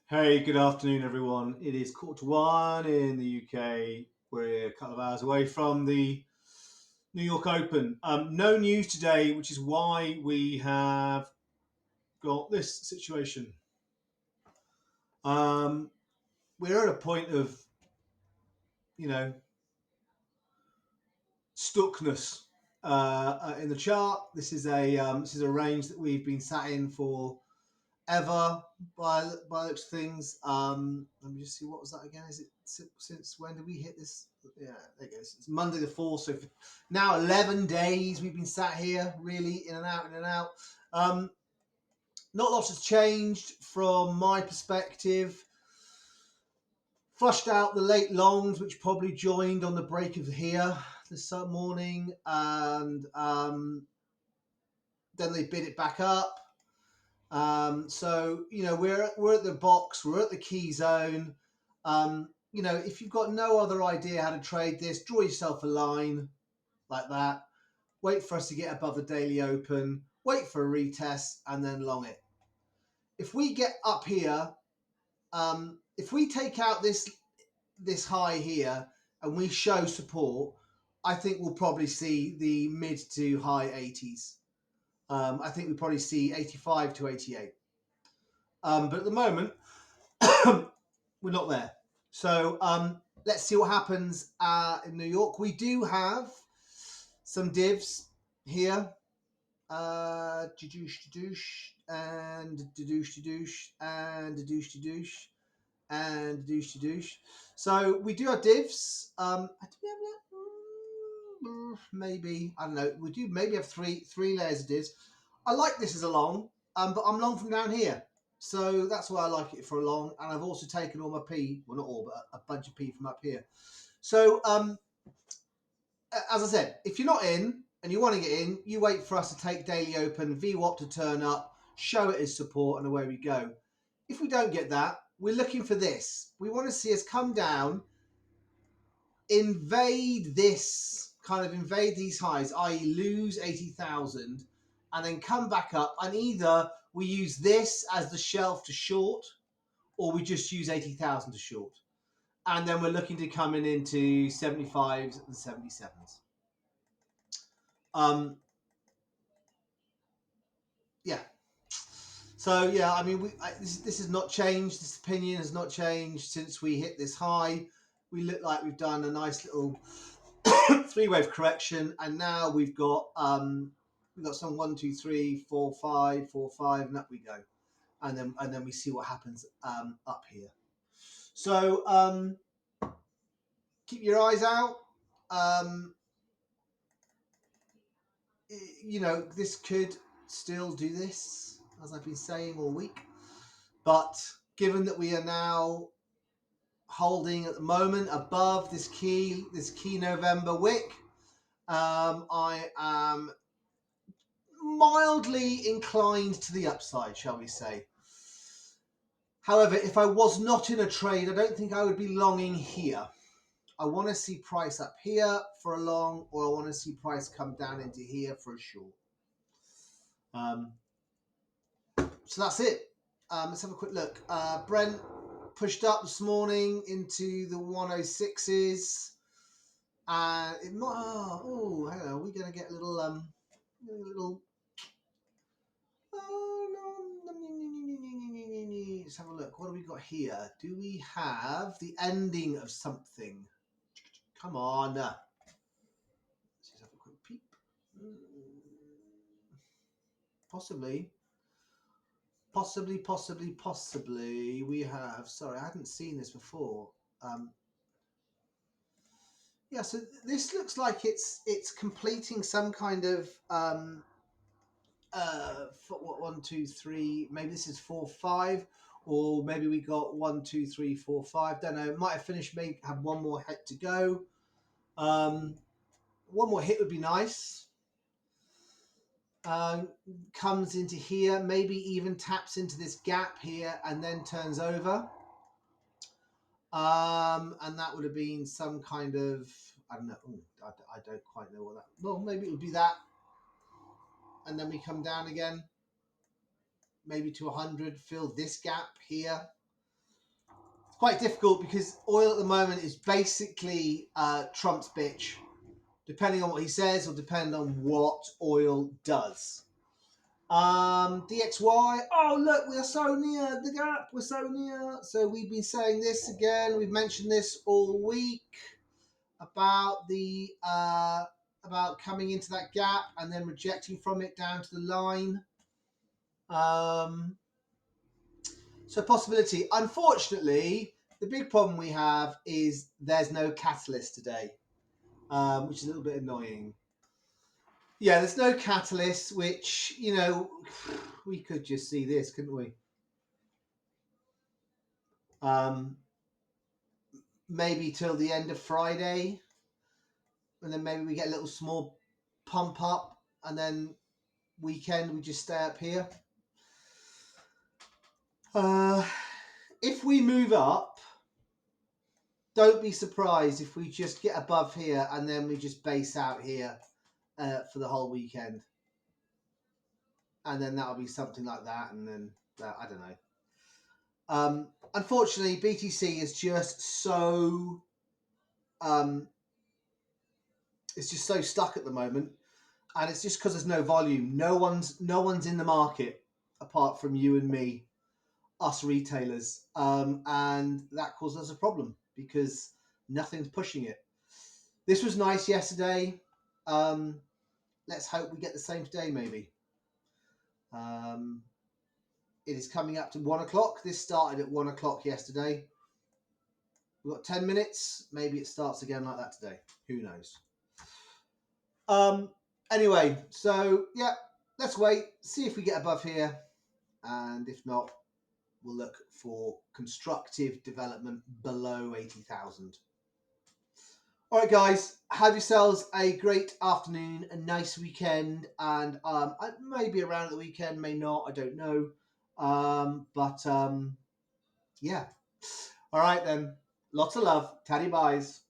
Hey, good afternoon, everyone. It is 1:15 in the UK. We're a couple of hours away from the New York Open. No news today, which is why we have got this situation. Um, we're at a point of, you know, stuckness in the chart. This is a range that we've been sat in for ever by the looks of things. Let me just see, what was that again? Is it since when did we hit this? Yeah, there it goes. It's Monday the 4th. So for now 11 days we've been sat here, really in and out, in and out. Not lots has changed from my perspective. Flushed out the late longs, which probably joined on the break of here this morning, and then they bid it back up. So we're at the box, we're at the key zone. If you've got no other idea how to trade this, draw yourself a line like that. Wait for us to get above the daily open. Wait for a retest and then long it. If we get up here, if we take out this high here and we show support, I think we'll probably see the mid to high 80s. I think we probably see 85 to 88. But at the moment, we're not there. So let's see what happens in New York. We do have some divs here. Doosh doosh and doosh doosh and doosh doosh and doosh doosh. So we do have divs. Do we have that? Maybe, I don't know. We do maybe have three layers of divs. I like this as a long, but I'm long from down here. So that's why I like it for a long. And I've also taken all my P, well, not all, but a bunch of P from up here. So, as I said, if you're not in and you want to get in, you wait for us to take daily open, VWAP to turn up, show it as support, and away we go. If we don't get that, we're looking for this. We want to see us come down, invade these highs, i.e. lose 80,000, and then come back up, and either we use this as the shelf to short, or we just use 80,000 to short. And then we're looking to come in into 75s and 77s. Yeah. So yeah, I mean, this has not changed. This opinion has not changed since we hit this high. We look like we've done a nice little three-wave correction, and now we've got some 1, 2, 3, 4, 5, 4, 5, and up we go, and then we see what happens up here. So keep your eyes out. This could still do this, as I've been saying all week, but given that we are now holding at the moment above this key November wick, I am mildly inclined to the upside, shall we say. However, if I was not in a trade, I don't think I would be longing here. I want to see price up here for a long, or I want to see price come down into here for a short. So that's it. Let's have a quick look. Brent pushed up this morning into the 106s. And it might. Hang on. We're going to get a little. Oh no. Let's have a look. What do we got here? Do we have the ending of something? Come on. Let's just have a quick peep. Possibly. We have. Sorry, I hadn't seen this before. Yeah, so this looks like it's completing some kind of what, 1, 2, 3. Maybe this is 4, 5, or maybe we got 1, 2, 3, 4, 5. Don't know. It might have finished. Maybe have one more hit to go. One more hit would be nice. Comes into here, maybe even taps into this gap here, and then turns over. And that would have been some kind of, I don't know. I don't quite know what that. Well, maybe it would be that, and then we come down again, maybe to 100, fill this gap here, quite difficult because oil at the moment is basically Trump's bitch, depending on what he says or depending on what oil does. DXY, oh look, we're so near the gap, we're so near. So we've been saying this again, we've mentioned this all week about the about coming into that gap and then rejecting from it down to the line. So possibility. Unfortunately, the big problem we have is there's no catalyst today, which is a little bit annoying. Yeah, there's no catalyst, which, you know, we could just see this, couldn't we? Maybe till the end of Friday, and then maybe we get a little small pump up, and then weekend we just stay up here. If we move up, don't be surprised if we just get above here and then we just base out here for the whole weekend. And then that'll be something like that, and then I don't know. Unfortunately, BTC is just so it's just so stuck at the moment, and it's just because there's no volume. No one's in the market apart from you and me, us retailers, and that causes us a problem because nothing's pushing it. This was nice yesterday. Let's hope we get the same today, maybe. It is coming up to 1 o'clock. This started at 1 o'clock yesterday. We've got 10 minutes. Maybe it starts again like that today. Who knows? Anyway, so yeah, let's wait, see if we get above here. And if not, we'll look for constructive development below 80,000. All right, guys, have yourselves a great afternoon, a nice weekend, and I may be around at the weekend, may not, I don't know. But yeah. All right, then. Lots of love. Taddy buys.